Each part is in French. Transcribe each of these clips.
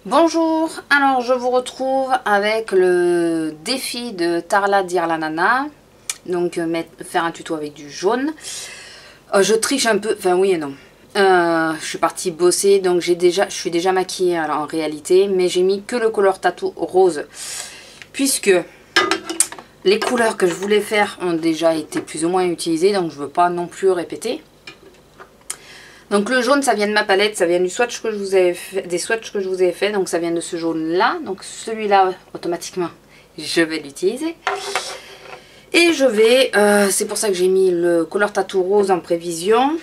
Bonjour, alors je vous retrouve avec le défi de Tarla Dire la Nana. Donc faire un tuto avec du jaune. Je triche un peu, enfin oui et non. Je suis partie bosser, donc je suis déjà maquillée alors, en réalité, mais j'ai mis que le Color Tattoo rose. Puisque les couleurs que je voulais faire ont déjà été plus ou moins utilisées, donc je ne veux pas non plus répéter. Donc le jaune, ça vient de ma palette, ça vient du swatch que je vous avais fait, des swatchs que je vous ai fait, donc ça vient de ce jaune là. Donc celui-là, automatiquement, je vais l'utiliser. Et je vais, c'est pour ça que j'ai mis le Color Tattoo rose en prévision.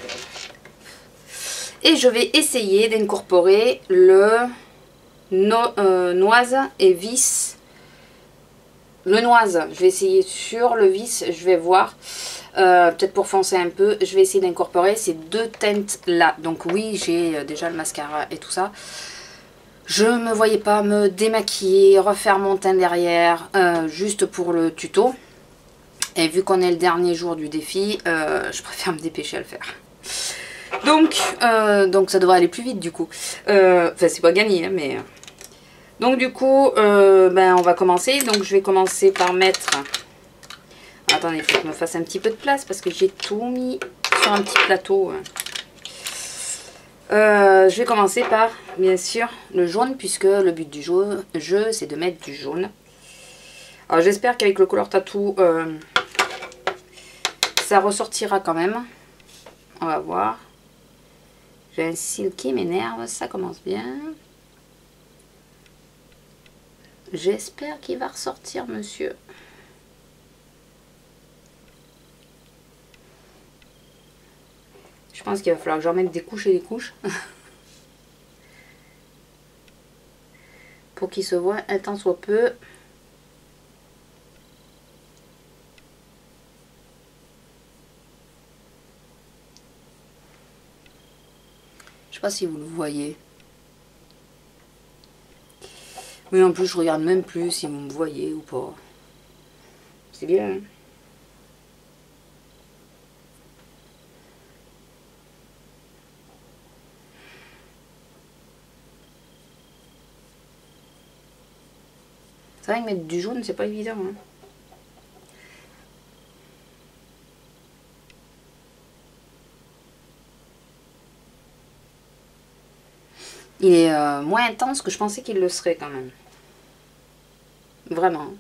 Et je vais essayer d'incorporer le noise et vis. Le noise, je vais essayer sur le vis, je vais voir. Peut-être pour foncer un peu, je vais essayer d'incorporer ces deux teintes là. Donc oui, j'ai déjà le mascara et tout ça. Je ne me voyais pas me démaquiller, refaire mon teint derrière, juste pour le tuto. Et vu qu'on est le dernier jour du défi, je préfère me dépêcher à le faire. Donc ça devrait aller plus vite du coup. Enfin c'est pas gagné, hein, mais... Donc du coup, on va commencer. Donc je vais commencer par mettre... Attendez, il faut que je me fasse un petit peu de place parce que j'ai tout mis sur un petit plateau. Je vais commencer par, bien sûr, le jaune puisque le but du jeu, c'est de mettre du jaune. Alors j'espère qu'avec le Color Tattoo, ça ressortira quand même. On va voir. J'ai un cil qui m'énerve, ça commence bien. J'espère qu'il va ressortir, monsieur. Je pense qu'il va falloir que j'en mette des couches et des couches. Pour qu'il se voit un tant soit peu. Je sais pas si vous le voyez. Oui, en plus, je regarde même plus si vous me voyez ou pas. C'est bien, hein? C'est vrai que mettre du jaune, c'est pas évident, hein. Il est moins intense que je pensais qu'il le serait quand même. Vraiment.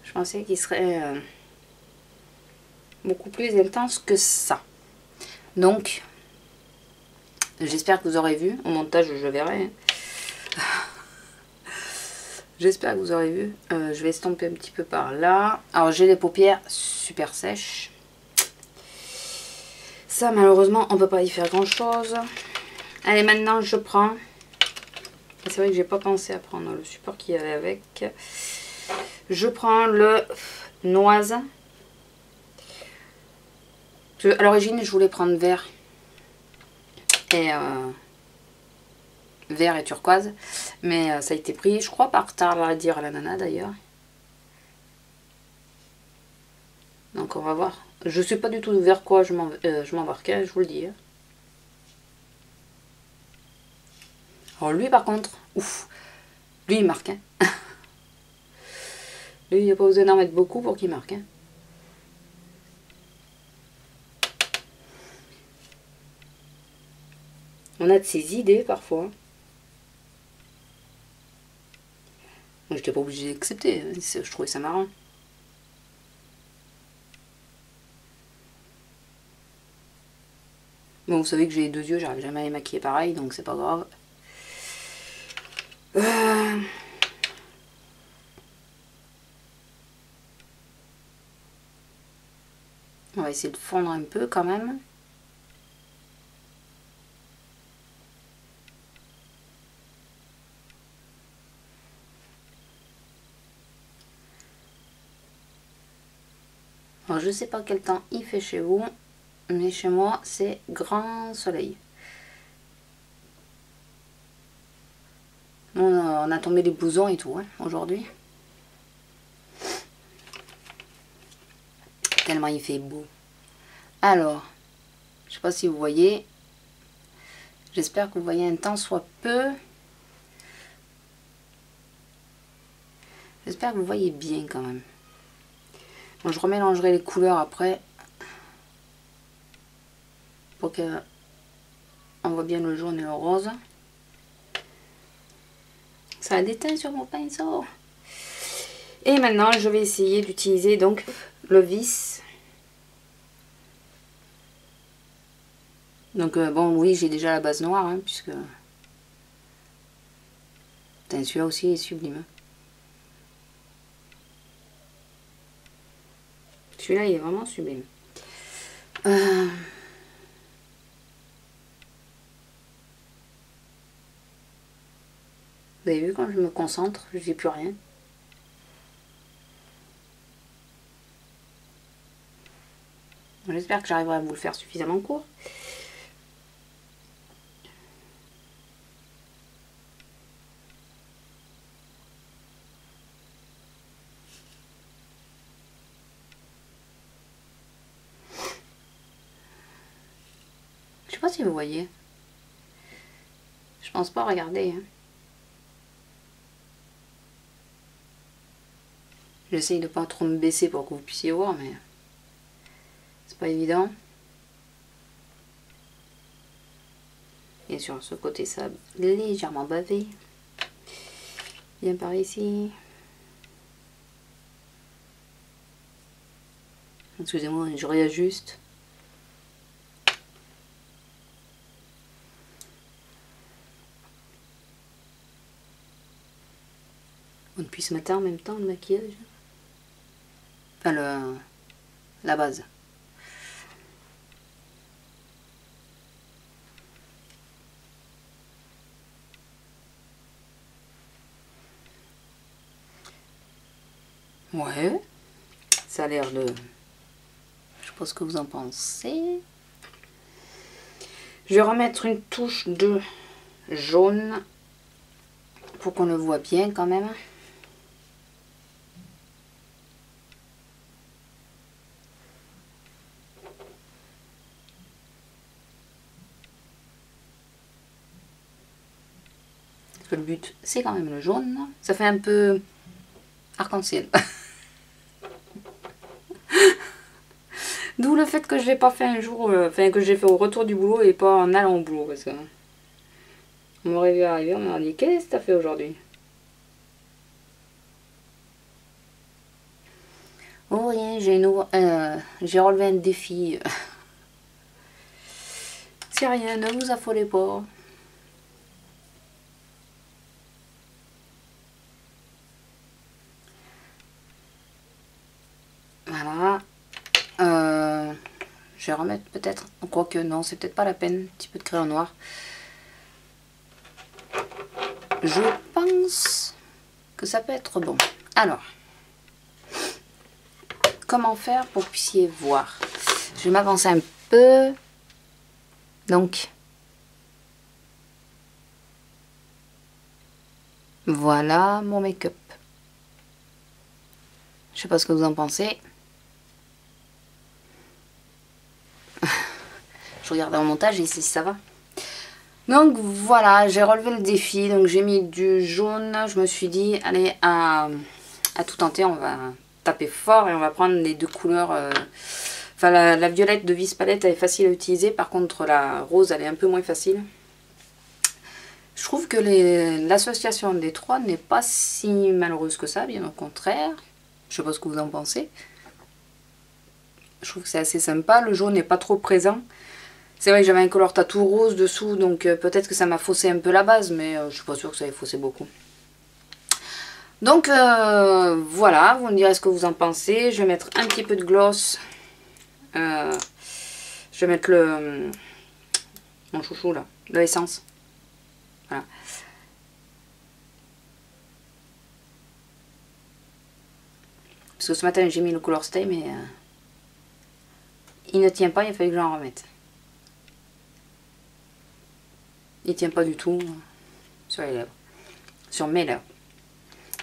Je pensais qu'il serait beaucoup plus intense que ça. Donc, j'espère que vous aurez vu. Au montage, je verrai. J'espère que vous aurez vu. Je vais estomper un petit peu par là. Alors, j'ai les paupières super sèches. Ça, malheureusement, on ne peut pas y faire grand-chose. Allez, maintenant, je prends... C'est vrai que j'ai pas pensé à prendre le support qui allait avec. Je prends le noise. À l'origine, je voulais prendre vert et turquoise, mais ça a été pris, je crois, par Tarla Dire la Nana d'ailleurs. Donc on va voir. Je sais pas du tout vers quoi je m'embarquais, je vous le dis. Alors lui par contre, ouf, lui il marque. Hein. Lui il n'y a pas besoin d'en mettre beaucoup pour qu'il marque. Hein. On a de ces idées parfois. Je n'étais pas obligée d'accepter, je trouvais ça marrant. Bon, vous savez que j'ai les deux yeux, j'arrive jamais à les maquiller pareil, donc c'est pas grave. On va essayer de fondre un peu quand même. Alors, je sais pas quel temps il fait chez vous, mais chez moi c'est grand soleil. On a tombé des blousons et tout hein, aujourd'hui. Tellement il fait beau. Alors, je sais pas si vous voyez, J'espère que vous voyez un tant soit peu. J'espère que vous voyez bien quand même. Bon, je remélangerai les couleurs après. Pour qu'on voit bien le jaune et le rose. Ça a déteint sur mon pinceau. Et maintenant, je vais essayer d'utiliser donc le vis. Donc bon, oui, j'ai déjà la base noire, hein, puisque... Putain, celui-là aussi est sublime. Hein. Celui-là, il est vraiment sublime. Vous avez vu, quand je me concentre, je dis plus rien. J'espère que j'arriverai à vous le faire suffisamment court. Je sais pas si vous voyez. Je pense pas, regarder. Hein. J'essaye de pas trop me baisser pour que vous puissiez voir, mais c'est pas évident. Et sur ce côté, ça a légèrement bavé. Bien par ici. Excusez-moi, je réajuste. On puisse mettre en même temps le maquillage. Enfin, la base. Ouais. Ça a l'air de... Je sais pas ce que vous en pensez. Je vais remettre une touche de jaune pour qu'on le voit bien quand même. Parce que le but, c'est quand même le jaune. Ça fait un peu arc-en-ciel. D'où le fait que je l'ai pas fait un jour, enfin que j'ai fait au retour du boulot et pas en allant au boulot. Parce que on m'aurait vu arriver, on m'aurait dit qu'est-ce que t'as fait aujourd'hui? Oh rien, j'ai relevé un défi. C'est rien, ne vous affolez pas. Voilà. Je vais remettre peut-être, quoique non, c'est peut-être pas la peine, un petit peu de crayon noir. Je pense que ça peut être bon. Alors, comment faire pour que vous puissiez voir? Je vais m'avancer un peu. Donc, voilà mon make-up. Je sais pas ce que vous en pensez. Je regarde en montage et si ça va. Donc voilà, j'ai relevé le défi. Donc j'ai mis du jaune. Je me suis dit, allez, à tout tenter, on va taper fort et on va prendre les deux couleurs. Enfin, la violette de Vis Palette, elle est facile à utiliser. Par contre, la rose, elle est un peu moins facile. Je trouve que l'association des trois n'est pas si malheureuse que ça, bien au contraire. Je sais pas ce que vous en pensez. Je trouve que c'est assez sympa. Le jaune n'est pas trop présent. C'est vrai que j'avais un color tattoo rose dessous, donc peut-être que ça m'a faussé un peu la base, mais je suis pas sûre que ça ait faussé beaucoup. Donc voilà, vous me direz ce que vous en pensez. Je vais mettre un petit peu de gloss. Je vais mettre mon chouchou là, l'essence. Voilà. Parce que ce matin j'ai mis le Color Stay, mais il ne tient pas, il a fallu que j'en remette. Il tient pas du tout sur les lèvres, sur mes lèvres.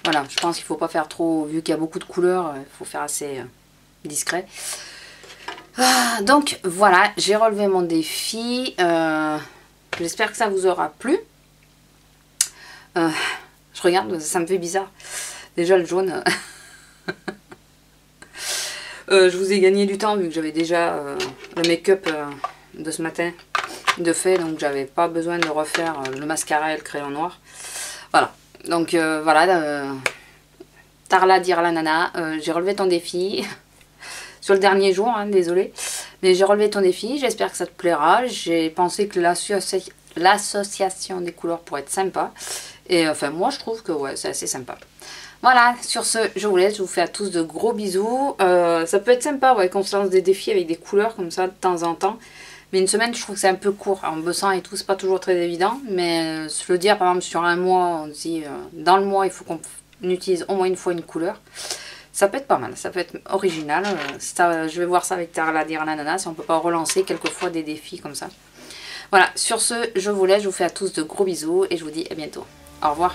Voilà, je pense qu'il faut pas faire trop, vu qu'il y a beaucoup de couleurs, il faut faire assez discret. Donc voilà, j'ai relevé mon défi. J'espère que ça vous aura plu. Je regarde, ça me fait bizarre. Déjà le jaune. Je vous ai gagné du temps vu que j'avais déjà le make-up de ce matin de fait. Donc j'avais pas besoin de refaire le mascara et le crayon noir. Voilà. Donc voilà. Tarla dire la nana. J'ai relevé ton défi. Sur le dernier jour, hein, désolé. Mais j'ai relevé ton défi. J'espère que ça te plaira. J'ai pensé que l'association des couleurs pourrait être sympa. Et enfin moi je trouve que ouais, c'est assez sympa. Voilà, sur ce, je vous laisse, je vous fais à tous de gros bisous. Ça peut être sympa, ouais, qu'on se lance des défis avec des couleurs comme ça de temps en temps. Mais une semaine, je trouve que c'est un peu court. En bossant et tout, c'est pas toujours très évident. Mais se le dire, par exemple, sur un mois, on dit, dans le mois, il faut qu'on utilise au moins une fois une couleur. Ça peut être pas mal, ça peut être original. Je vais voir ça avec Tarla dire Nanana, si on peut pas relancer quelquefois des défis comme ça. Voilà, sur ce, je vous laisse, je vous fais à tous de gros bisous et je vous dis à bientôt. Au revoir.